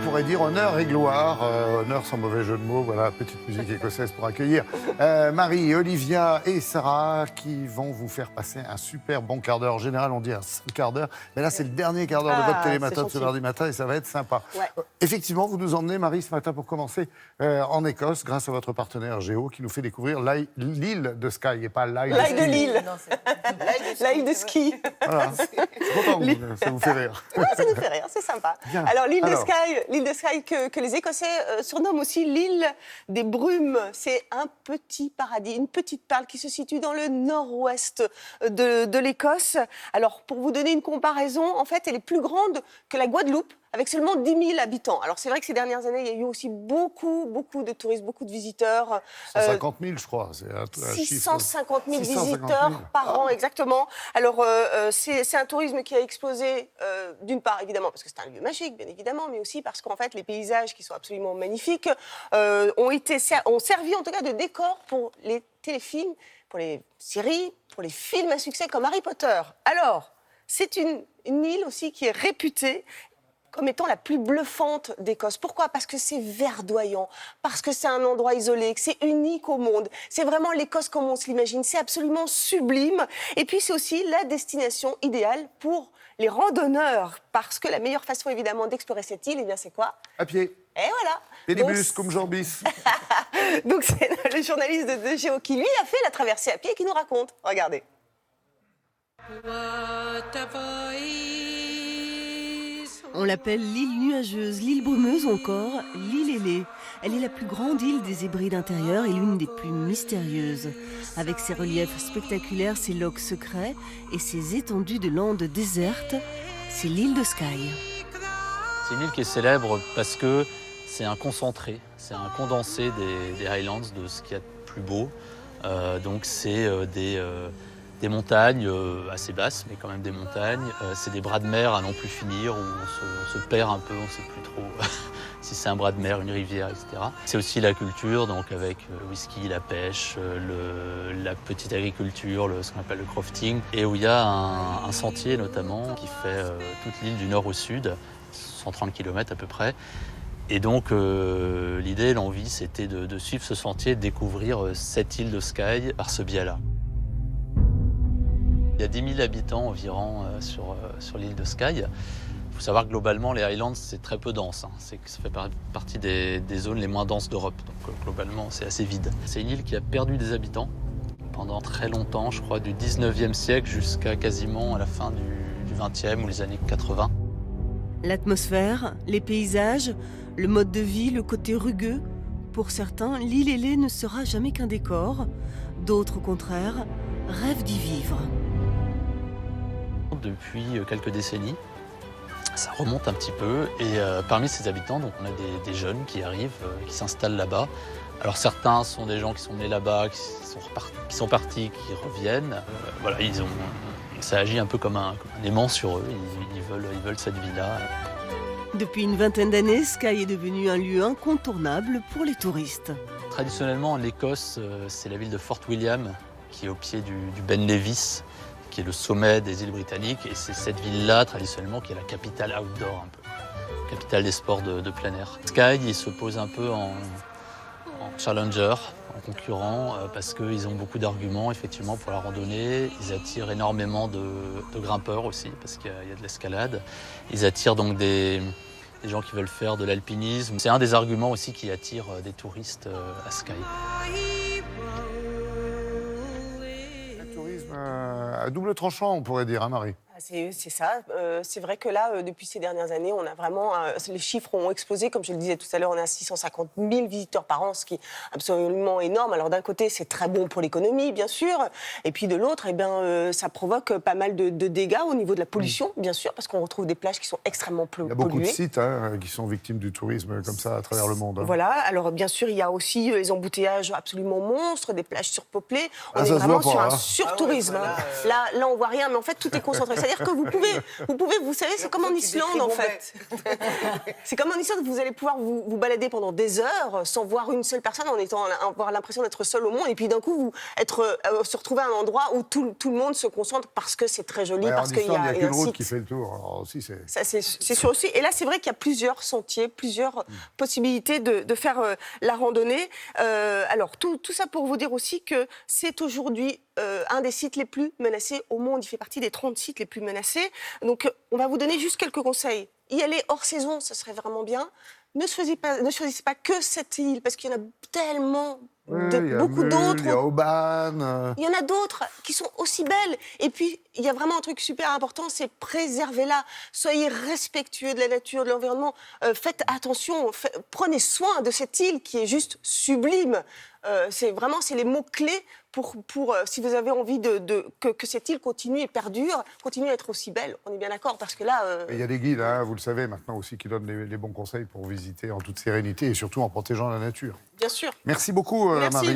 pourrait dire honneur et gloire. Honneur sans mauvais jeu de mots, voilà, petite musique écossaise pour accueillir Marie, Olivia et Sarah qui vont vous faire passer un super bon quart d'heure. En général, on dit un seul quart d'heure, mais là, c'est le dernier quart d'heure de votre télématin de ce mardi matin et ça va être sympa. Ouais. Effectivement, vous nous emmenez, Marie, ce matin pour commencer en Écosse, grâce à votre partenaire Géo qui nous fait découvrir l'île de Skye et pas l'île de Lille. L'île de ski. Voilà. Je suis content, ça vous fait rire. Ouais, ça nous fait rire, c'est sympa. Bien. Alors, l'île de Skye que les Écossais surnomment aussi l'île des brumes. C'est un petit paradis, une petite perle qui se situe dans le nord-ouest de l'Écosse. Alors, pour vous donner une comparaison, en fait, elle est plus grande que la Guadeloupe, avec seulement 10 000 habitants. Alors, c'est vrai que ces dernières années, il y a eu aussi beaucoup de touristes, beaucoup de visiteurs. 150 000, je crois. 650 000 visiteurs par an, exactement. Alors, c'est un tourisme qui a explosé, d'une part, évidemment, parce que c'est un lieu magique, bien évidemment, mais aussi parce qu'en fait, les paysages qui sont absolument magnifiques ont servi, en tout cas, de décor pour les téléfilms, pour les séries, pour les films à succès comme Harry Potter. Alors, c'est une île aussi qui est réputée comme étant la plus bluffante d'Écosse. Pourquoi ? Parce que c'est verdoyant, parce que c'est un endroit isolé, que c'est unique au monde. C'est vraiment l'Écosse comme on se l'imagine, c'est absolument sublime. Et puis c'est aussi la destination idéale pour les randonneurs, parce que la meilleure façon évidemment d'explorer cette île, eh bien c'est quoi ? À pied. Et voilà. Pédibus, comme Jean Bis. Donc c'est le journaliste de Géo qui, lui, a fait la traversée à pied et qui nous raconte. Regardez. On l'appelle l'île nuageuse, l'île brumeuse ou encore l'île ailée. Elle est la plus grande île des Hébrides intérieures et l'une des plus mystérieuses. Avec ses reliefs spectaculaires, ses lochs secrets et ses étendues de landes désertes, c'est l'île de Skye. C'est une île qui est célèbre parce que c'est un concentré, c'est un condensé des Highlands, de ce qu'il y a de plus beau. Donc c'est des montagnes assez basses, mais quand même des montagnes. C'est des bras de mer à n'en plus finir, où on se perd un peu, on ne sait plus trop si c'est un bras de mer, une rivière, etc. C'est aussi la culture, donc avec le whisky, la pêche, la petite agriculture, ce qu'on appelle le crofting, et où il y a un sentier notamment qui fait toute l'île du nord au sud, 130 km à peu près. Et donc l'idée, l'envie, c'était de suivre ce sentier, de découvrir cette île de Skye par ce biais-là. Il y a 10 000 habitants environ sur l'île de Skye. Il faut savoir que globalement, les Highlands, c'est très peu dense. Ça fait partie des zones les moins denses d'Europe. Donc globalement, c'est assez vide. C'est une île qui a perdu des habitants pendant très longtemps, je crois du 19e siècle jusqu'à quasiment à la fin du 20e ou les années 80. L'atmosphère, les paysages, le mode de vie, le côté rugueux. Pour certains, l'île ailée ne sera jamais qu'un décor. D'autres, au contraire, rêvent d'y vivre. Depuis quelques décennies, ça remonte un petit peu et parmi ces habitants, donc on a des jeunes qui arrivent, qui s'installent là-bas. Alors certains sont des gens qui sont nés là-bas, qui sont partis, qui reviennent. Voilà, ça agit un peu comme un aimant sur eux, ils veulent cette vie-là. Depuis une vingtaine d'années, Skye est devenu un lieu incontournable pour les touristes. Traditionnellement, l'Écosse, c'est la ville de Fort William, qui est au pied du Ben Nevis, qui est le sommet des îles britanniques. Et c'est cette ville-là, traditionnellement, qui est la capitale outdoor, un peu. Capitale des sports de plein air. Skye, il se pose un peu en challenger, en concurrent, parce qu'ils ont beaucoup d'arguments, effectivement, pour la randonnée. Ils attirent énormément de grimpeurs aussi, parce qu'il y a de l'escalade. Ils attirent donc des gens qui veulent faire de l'alpinisme. C'est un des arguments aussi qui attire des touristes à Skye. À double tranchant, on pourrait dire, hein, Marie? C'est ça. C'est vrai que là, depuis ces dernières années, on a vraiment... les chiffres ont explosé. Comme je le disais tout à l'heure, on a 650 000 visiteurs par an, ce qui est absolument énorme. Alors d'un côté, c'est très bon pour l'économie, bien sûr. Et puis de l'autre, ça provoque pas mal de dégâts au niveau de la pollution, bien sûr, parce qu'on retrouve des plages qui sont extrêmement polluées. Il y a beaucoup de sites qui sont victimes du tourisme comme ça à travers le monde. Voilà. Alors bien sûr, il y a aussi les embouteillages absolument monstres, des plages surpeuplées. On est vraiment sur un surtourisme. Là, on voit rien, mais en fait, tout est concentré. C'est-à-dire que vous savez, c'est comme en Islande en fait. C'est comme en Islande, vous allez pouvoir vous balader pendant des heures sans voir une seule personne, avoir l'impression d'être seul au monde, et puis d'un coup se retrouver à un endroit où tout le monde se concentre parce que c'est très joli, parce qu'il y a qu'une un route site. qui fait le tour. Alors, aussi, C'est sûr aussi. Et là, c'est vrai qu'il y a plusieurs sentiers, plusieurs possibilités de faire la randonnée. Alors, tout ça pour vous dire aussi que c'est aujourd'hui un des sites les plus menacés au monde. Il fait partie des 30 sites les plus menacés. Donc, on va vous donner juste quelques conseils. Y aller hors saison, ça serait vraiment bien. Ne choisissez pas que cette île, parce qu'il y en a tellement, beaucoup d'autres. Il y a Oban. Il y en a d'autres qui sont aussi belles. Et puis, il y a vraiment un truc super important, c'est préservez-la. Soyez respectueux de la nature, de l'environnement. Faites attention, prenez soin de cette île qui est juste sublime. C'est les mots-clés pour si vous avez envie que cette île continue et perdure, continue à être aussi belle. On est bien d'accord, parce que là... Il y a des guides, hein, vous le savez maintenant aussi, qui donnent les bons conseils pour visiter en toute sérénité et surtout en protégeant la nature. Bien sûr. Merci beaucoup, Merci, Marie.